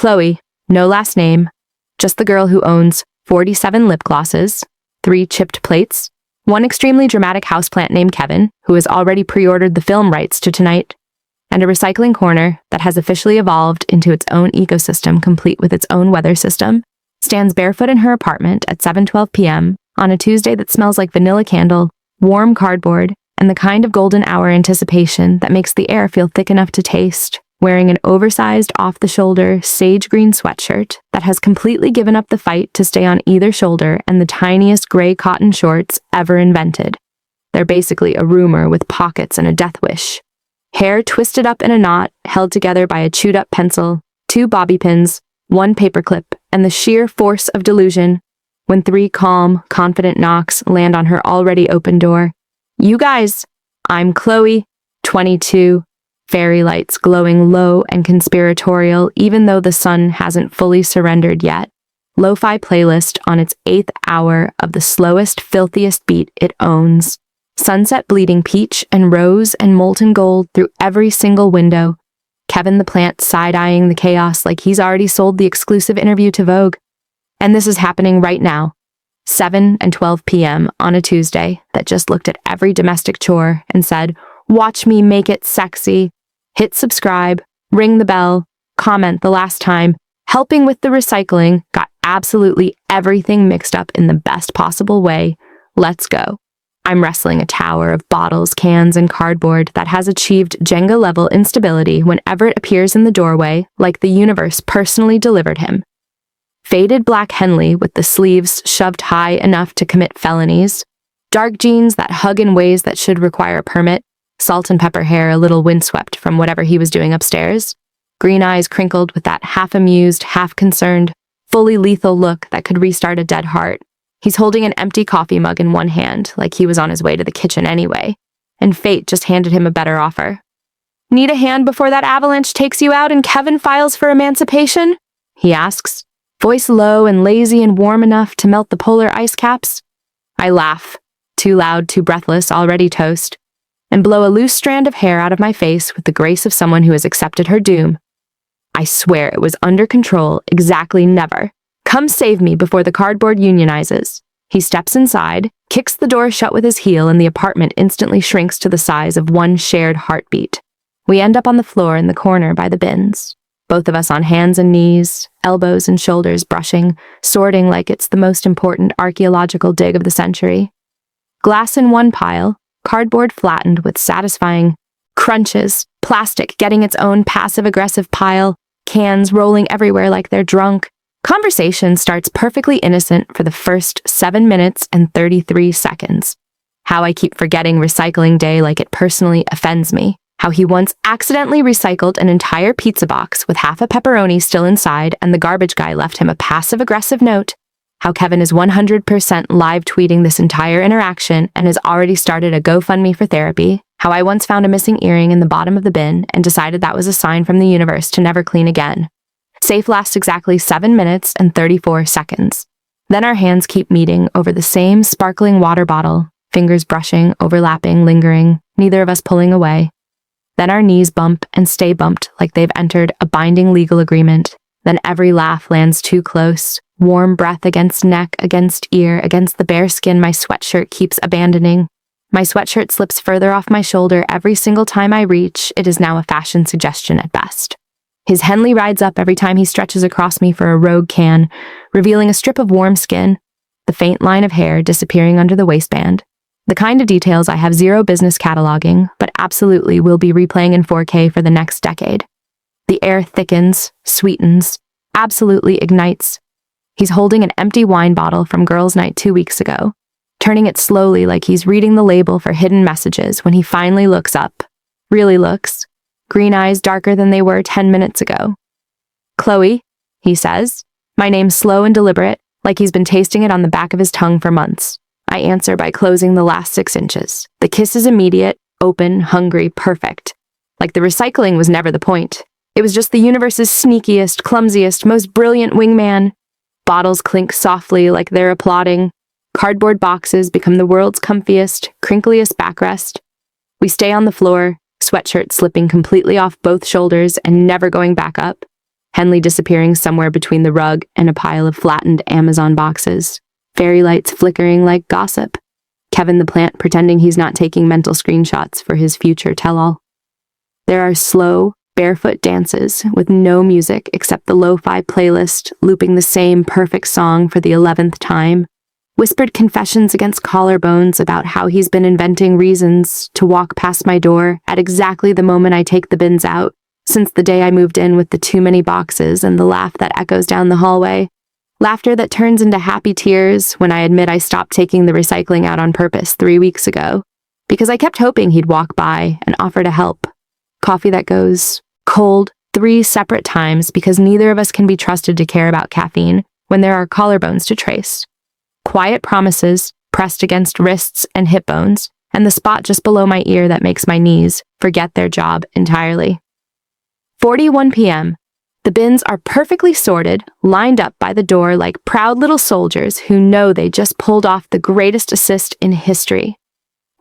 Chloe, no last name, just the girl who owns 47 lip glosses, 3 chipped plates, one extremely dramatic houseplant named Kevin, who has already pre-ordered the film rights to tonight, and a recycling corner that has officially evolved into its own ecosystem complete with its own weather system, stands barefoot in her apartment at 7:12 p.m. on a Tuesday that smells like vanilla candle, warm cardboard, and the kind of golden hour anticipation that makes the air feel thick enough to taste, wearing an oversized off-the-shoulder sage green sweatshirt that has completely given up the fight to stay on either shoulder and the tiniest gray cotton shorts ever invented. They're basically a rumor with pockets and a death wish. Hair twisted up in a knot, held together by a chewed-up pencil, 2 bobby pins, 1 paperclip, and the sheer force of delusion when 3 calm, confident knocks land on her already open door. "You guys, I'm Chloe, 22, fairy lights glowing low and conspiratorial even though the sun hasn't fully surrendered yet. Lo-fi playlist on its 8th hour of the slowest, filthiest beat it owns. Sunset bleeding peach and rose and molten gold through every single window. Kevin the plant side-eyeing the chaos like he's already sold the exclusive interview to Vogue. And this is happening right now. 7:12 p.m. on a Tuesday that just looked at every domestic chore and said, 'Watch me make it sexy.' Hit subscribe, ring the bell, comment the last time, helping with the recycling, got absolutely everything mixed up in the best possible way. Let's go. I'm wrestling a tower of bottles, cans, and cardboard that has achieved Jenga-level instability whenever it appears in the doorway, like the universe personally delivered him. Faded black Henley with the sleeves shoved high enough to commit felonies, dark jeans that hug in ways that should require a permit, salt and pepper hair a little windswept from whatever he was doing upstairs, green eyes crinkled with that half-amused, half-concerned, fully lethal look that could restart a dead heart. He's holding an empty coffee mug in one hand, like he was on his way to the kitchen anyway, and fate just handed him a better offer. "Need a hand before that avalanche takes you out and Kevin files for emancipation?" he asks, voice low and lazy and warm enough to melt the polar ice caps. I laugh, too loud, too breathless, already toast, and blow a loose strand of hair out of my face with the grace of someone who has accepted her doom. I swear it was under control, exactly never. Come save me before the cardboard unionizes. He steps inside, kicks the door shut with his heel, and the apartment instantly shrinks to the size of one shared heartbeat. We end up on the floor in the corner by the bins, both of us on hands and knees, elbows and shoulders brushing, sorting like it's the most important archaeological dig of the century. Glass in one pile, cardboard flattened with satisfying crunches, plastic getting its own passive-aggressive pile, cans rolling everywhere like they're drunk. Conversation starts perfectly innocent for the first 7 minutes and 33 seconds. How I keep forgetting recycling day like it personally offends me. How he once accidentally recycled an entire pizza box with half a pepperoni still inside and the garbage guy left him a passive-aggressive note. How Kevin is 100% live tweeting this entire interaction and has already started a GoFundMe for therapy. How I once found a missing earring in the bottom of the bin and decided that was a sign from the universe to never clean again. Safe lasts exactly 7 minutes and 34 seconds. Then our hands keep meeting over the same sparkling water bottle, fingers brushing, overlapping, lingering, neither of us pulling away. Then our knees bump and stay bumped like they've entered a binding legal agreement. Then every laugh lands too close, warm breath against neck, against ear, against the bare skin my sweatshirt keeps abandoning. My sweatshirt slips further off my shoulder every single time I reach. It is now a fashion suggestion at best. His Henley rides up every time he stretches across me for a rogue can, revealing a strip of warm skin, the faint line of hair disappearing under the waistband. The kind of details I have zero business cataloging, but absolutely will be replaying in 4K for the next decade. The air thickens, sweetens, absolutely ignites. He's holding an empty wine bottle from girls' night 2 weeks ago, turning it slowly like he's reading the label for hidden messages when he finally looks up. Really looks. Green eyes darker than they were 10 minutes ago. "Chloe," he says. My name's slow and deliberate, like he's been tasting it on the back of his tongue for months. I answer by closing the last 6 inches. The kiss is immediate, open, hungry, perfect. Like the recycling was never the point. It was just the universe's sneakiest, clumsiest, most brilliant wingman. Bottles clink softly like they're applauding. Cardboard boxes become the world's comfiest, crinkliest backrest. We stay on the floor, sweatshirt slipping completely off both shoulders and never going back up. Henley disappearing somewhere between the rug and a pile of flattened Amazon boxes, fairy lights flickering like gossip, Kevin the plant pretending he's not taking mental screenshots for his future tell-all. There are slow, barefoot dances with no music except the lo-fi playlist looping the same perfect song for the 11th time, whispered confessions against collarbones about how he's been inventing reasons to walk past my door at exactly the moment I take the bins out, since the day I moved in with the too many boxes and the laugh that echoes down the hallway, laughter that turns into happy tears when I admit I stopped taking the recycling out on purpose 3 weeks ago, because I kept hoping he'd walk by and offer to help. Coffee that goes cold 3 separate times because neither of us can be trusted to care about caffeine when there are collarbones to trace. Quiet promises pressed against wrists and hip bones, and the spot just below my ear that makes my knees forget their job entirely. 41 p.m. The bins are perfectly sorted, lined up by the door like proud little soldiers who know they just pulled off the greatest assist in history.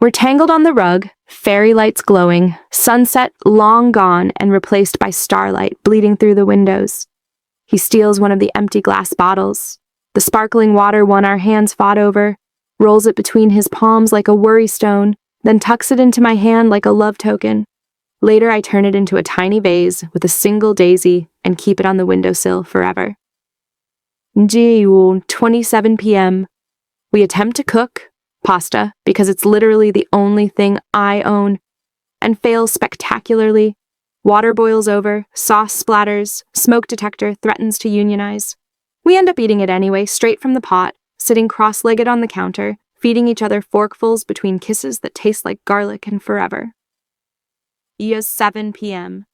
We're tangled on the rug, fairy lights glowing, sunset long gone and replaced by starlight bleeding through the windows. He steals one of the empty glass bottles, the sparkling water one our hands fought over, rolls it between his palms like a worry stone, then tucks it into my hand like a love token. Later, I turn it into a tiny vase with a single daisy and keep it on the windowsill forever. 27 p.m. We attempt to cook pasta because it's literally the only thing I own, and fail spectacularly. Water boils over, sauce splatters, smoke detector threatens to unionize. We end up eating it anyway, straight from the pot, sitting cross-legged on the counter, feeding each other forkfuls between kisses that taste like garlic and forever. 7 p.m.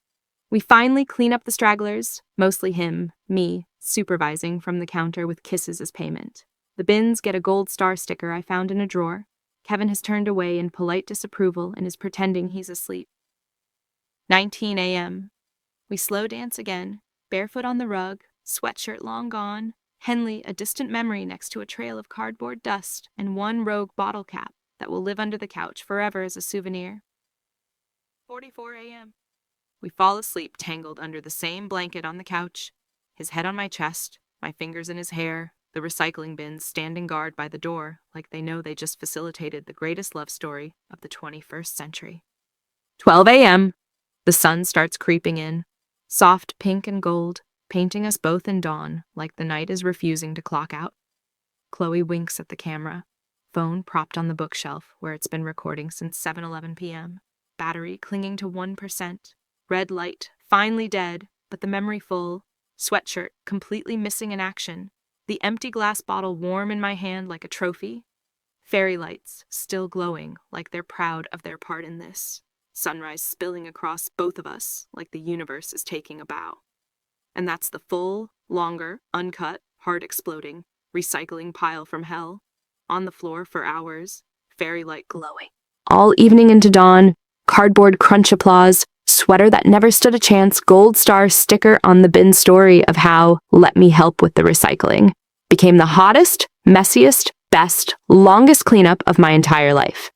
We finally clean up the stragglers, mostly him, me, supervising from the counter with kisses as payment. The bins get a gold star sticker I found in a drawer. Kevin has turned away in polite disapproval and is pretending he's asleep. 19 a.m. We slow dance again, barefoot on the rug, sweatshirt long gone, Henley a distant memory next to a trail of cardboard dust and one rogue bottle cap that will live under the couch forever as a souvenir. 44 a.m. We fall asleep tangled under the same blanket on the couch, his head on my chest, my fingers in his hair, the recycling bins standing guard by the door like they know they just facilitated the greatest love story of the 21st century. 12 a.m. The sun starts creeping in, soft pink and gold, painting us both in dawn like the night is refusing to clock out. Chloe winks at the camera, phone propped on the bookshelf where it's been recording since 7:11 p.m. Battery clinging to 1%, red light finally dead, but the memory full, sweatshirt completely missing in action, the empty glass bottle warm in my hand like a trophy, fairy lights still glowing like they're proud of their part in this, sunrise spilling across both of us like the universe is taking a bow. And that's the full, longer, uncut, heart-exploding, recycling pile from hell, on the floor for hours, fairy light glowing. All evening into dawn, cardboard crunch applause, sweater that never stood a chance, gold star sticker on the bin story of how "let me help with the recycling" became the hottest, messiest, best, longest cleanup of my entire life.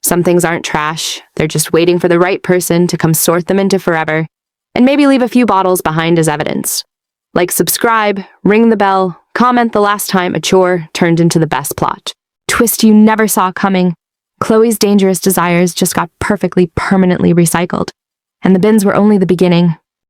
Some things aren't trash, they're just waiting for the right person to come sort them into forever, and maybe leave a few bottles behind as evidence. Like, subscribe, ring the bell, comment the last time a chore turned into the best plot. Twist you never saw coming. Chloe's dangerous desires just got perfectly, permanently recycled. And the bins were only the beginning.